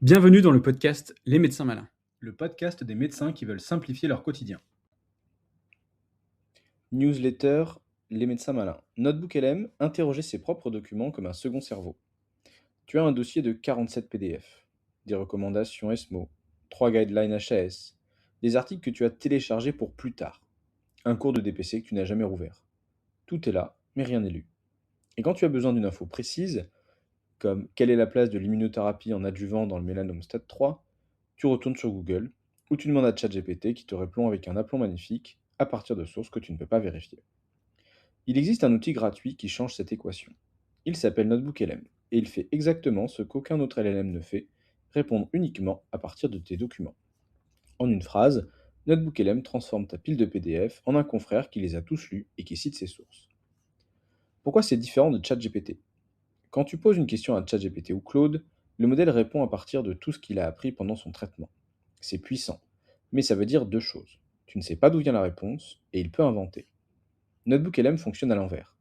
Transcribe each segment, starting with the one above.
Bienvenue dans le podcast Les médecins malins. Le podcast des médecins qui veulent simplifier leur quotidien. Newsletter, les médecins malins. Notebook LM, interroger ses propres documents comme un second cerveau. Tu as un dossier de 47 PDF, des recommandations ESMO, 3 guidelines HAS, des articles que tu as téléchargés pour plus tard, un cours de DPC que tu n'as jamais rouvert. Tout est là, mais rien n'est lu. Et quand tu as besoin d'une info précise, comme quelle est la place de l'immunothérapie en adjuvant dans le mélanome stade 3, tu retournes sur Google ou tu demandes à ChatGPT qui te répond avec un aplomb magnifique à partir de sources que tu ne peux pas vérifier. Il existe un outil gratuit qui change cette équation. Il s'appelle Notebook LM et il fait exactement ce qu'aucun autre LLM ne fait, répondre uniquement à partir de tes documents. En une phrase, Notebook LM transforme ta pile de PDF en un confrère qui les a tous lus et qui cite ses sources. Pourquoi c'est différent de ChatGPT? Quand tu poses une question à ChatGPT ou Claude, le modèle répond à partir de tout ce qu'il a appris pendant son traitement. C'est puissant, mais ça veut dire deux choses. Tu ne sais pas d'où vient la réponse et il peut inventer. Notebook LM fonctionne à l'envers.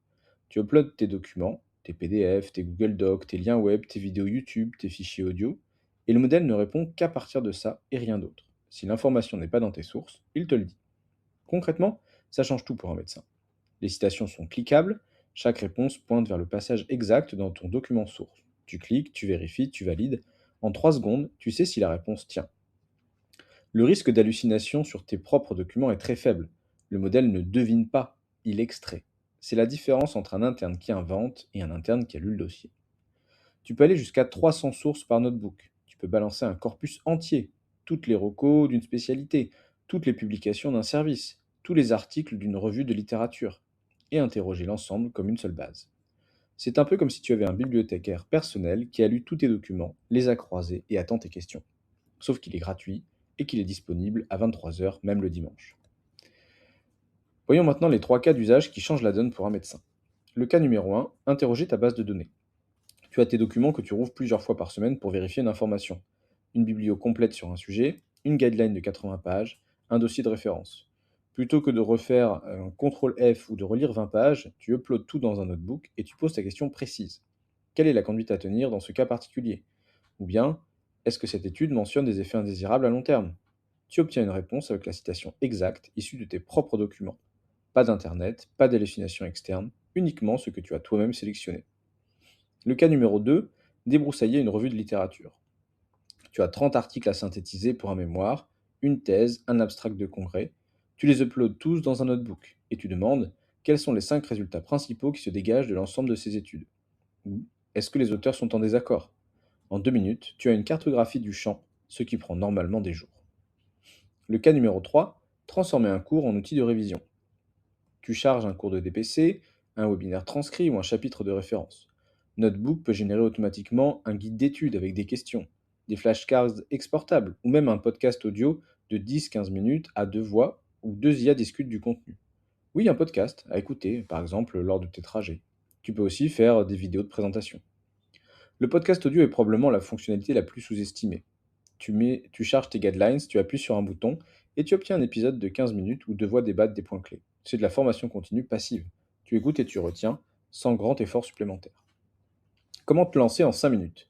Tu uploads tes documents, tes PDF, tes Google Docs, tes liens web, tes vidéos YouTube, tes fichiers audio, et le modèle ne répond qu'à partir de ça et rien d'autre. Si l'information n'est pas dans tes sources, il te le dit. Concrètement, ça change tout pour un médecin. Les citations sont cliquables, chaque réponse pointe vers le passage exact dans ton document source. Tu cliques, tu vérifies, tu valides. En 3 secondes, tu sais si la réponse tient. Le risque d'hallucination sur tes propres documents est très faible. Le modèle ne devine pas, il extrait. C'est la différence entre un interne qui invente et un interne qui a lu le dossier. Tu peux aller jusqu'à 300 sources par notebook. Tu peux balancer un corpus entier, toutes les recos d'une spécialité, toutes les publications d'un service, tous les articles d'une revue de littérature, et interroger l'ensemble comme une seule base. C'est un peu comme si tu avais un bibliothécaire personnel qui a lu tous tes documents, les a croisés et attend tes questions. Sauf qu'il est gratuit et qu'il est disponible à 23 heures, même le dimanche. Voyons maintenant les 3 cas d'usage qui changent la donne pour un médecin. Le cas numéro 1, interroger ta base de données. Tu as tes documents que tu rouvres plusieurs fois par semaine pour vérifier une information. Une biblio complète sur un sujet, une guideline de 80 pages, un dossier de référence. Plutôt que de refaire un CTRL F ou de relire 20 pages, tu uploads tout dans un notebook et tu poses ta question précise. Quelle est la conduite à tenir dans ce cas particulier? Ou bien, est-ce que cette étude mentionne des effets indésirables à long terme? Tu obtiens une réponse avec la citation exacte issue de tes propres documents. Pas d'internet, pas d'hallucination externe, uniquement ce que tu as toi-même sélectionné. Le cas numéro 2, débroussailler une revue de littérature. Tu as 30 articles à synthétiser pour un mémoire, une thèse, un abstract de congrès. Tu les uploads tous dans un notebook et tu demandes quels sont les 5 résultats principaux qui se dégagent de l'ensemble de ces études. Ou est-ce que les auteurs sont en désaccord? En 2 minutes, tu as une cartographie du champ, ce qui prend normalement des jours. Le cas numéro 3, transformer un cours en outil de révision. Tu charges un cours de DPC, un webinaire transcrit ou un chapitre de référence. Notebook peut générer automatiquement un guide d'études avec des questions, des flashcards exportables ou même un podcast audio de 10-15 minutes à 2 voix où 2 IA discutent du contenu. Oui, un podcast à écouter, par exemple lors de tes trajets. Tu peux aussi faire des vidéos de présentation. Le podcast audio est probablement la fonctionnalité la plus sous-estimée. Tu charges tes guidelines, tu appuies sur un bouton et tu obtiens un épisode de 15 minutes où 2 voix débattent des points clés. C'est de la formation continue passive. Tu écoutes et tu retiens sans grand effort supplémentaire. Comment te lancer en 5 minutes?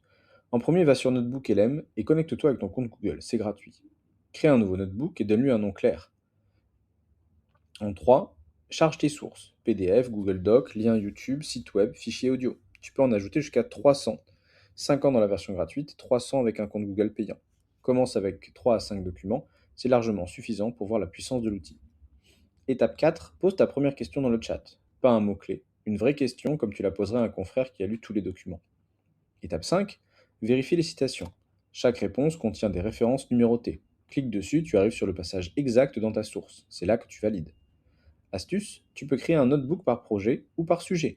En premier, va sur Notebook LM et connecte-toi avec ton compte Google, c'est gratuit. Crée un nouveau notebook et donne-lui un nom clair. En 3, charge tes sources, PDF, Google Docs, liens YouTube, site web, fichier audio. Tu peux en ajouter jusqu'à 300. 50 dans la version gratuite, 300 avec un compte Google payant. Commence avec 3 à 5 documents, c'est largement suffisant pour voir la puissance de l'outil. Étape 4, pose ta première question dans le chat. Pas un mot-clé, une vraie question comme tu la poserais à un confrère qui a lu tous les documents. Étape 5, vérifie les citations. Chaque réponse contient des références numérotées. Clique dessus, tu arrives sur le passage exact dans ta source. C'est là que tu valides. Astuce, tu peux créer un notebook par projet ou par sujet.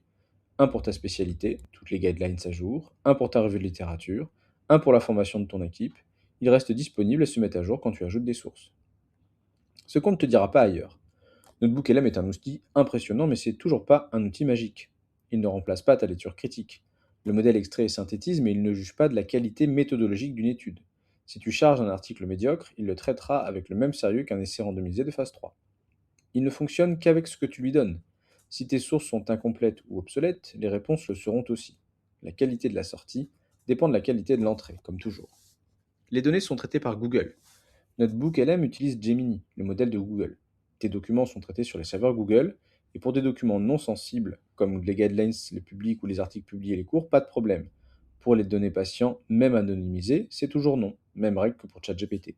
Un pour ta spécialité, toutes les guidelines à jour, un pour ta revue de littérature, un pour la formation de ton équipe. Ils restent disponibles et se mettent à jour quand tu ajoutes des sources. Ce qu'on ne te dira pas ailleurs. Notebook LM est un outil impressionnant, mais c'est toujours pas un outil magique. Il ne remplace pas ta lecture critique. Le modèle extrait et synthétise, mais il ne juge pas de la qualité méthodologique d'une étude. Si tu charges un article médiocre, il le traitera avec le même sérieux qu'un essai randomisé de phase 3. Il ne fonctionne qu'avec ce que tu lui donnes. Si tes sources sont incomplètes ou obsolètes, les réponses le seront aussi. La qualité de la sortie dépend de la qualité de l'entrée, comme toujours. Les données sont traitées par Google. Notebook LM utilise Gemini, le modèle de Google. Tes documents sont traités sur les serveurs Google, et pour des documents non sensibles, comme les guidelines, les publics ou les articles publiés et les cours, pas de problème. Pour les données patients, même anonymisées, c'est toujours non, même règle que pour ChatGPT.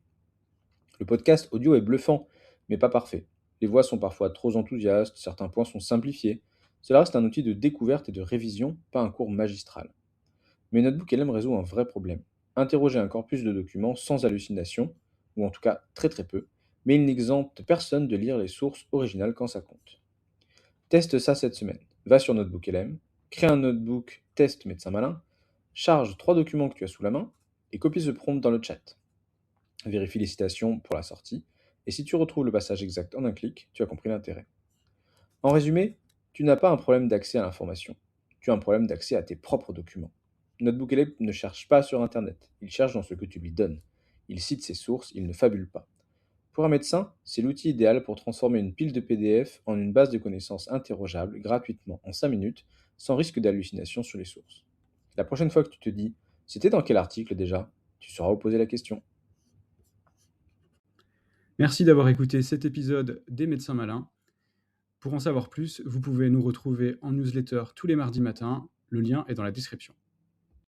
Le podcast audio est bluffant, mais pas parfait. Les voix sont parfois trop enthousiastes, certains points sont simplifiés. Cela reste un outil de découverte et de révision, pas un cours magistral. Mais Notebook LM résout un vrai problème. Interroger un corpus de documents sans hallucination, ou en tout cas très très peu, mais il n'exempte personne de lire les sources originales quand ça compte. Teste ça cette semaine. Va sur Notebook LM, crée un notebook test médecin malin, charge 3 documents que tu as sous la main et copie ce prompt dans le chat. Vérifie les citations pour la sortie, et si tu retrouves le passage exact en un clic, tu as compris l'intérêt. En résumé, tu n'as pas un problème d'accès à l'information, tu as un problème d'accès à tes propres documents. Notebook LM ne cherche pas sur Internet, il cherche dans ce que tu lui donnes. Il cite ses sources, il ne fabule pas. Pour un médecin, c'est l'outil idéal pour transformer une pile de PDF en une base de connaissances interrogeable gratuitement en 5 minutes, sans risque d'hallucination sur les sources. La prochaine fois que tu te dis «C'était dans quel article déjà?», tu sauras poser la question. Merci d'avoir écouté cet épisode des Médecins Malins. Pour en savoir plus, vous pouvez nous retrouver en newsletter tous les mardis matins. Le lien est dans la description.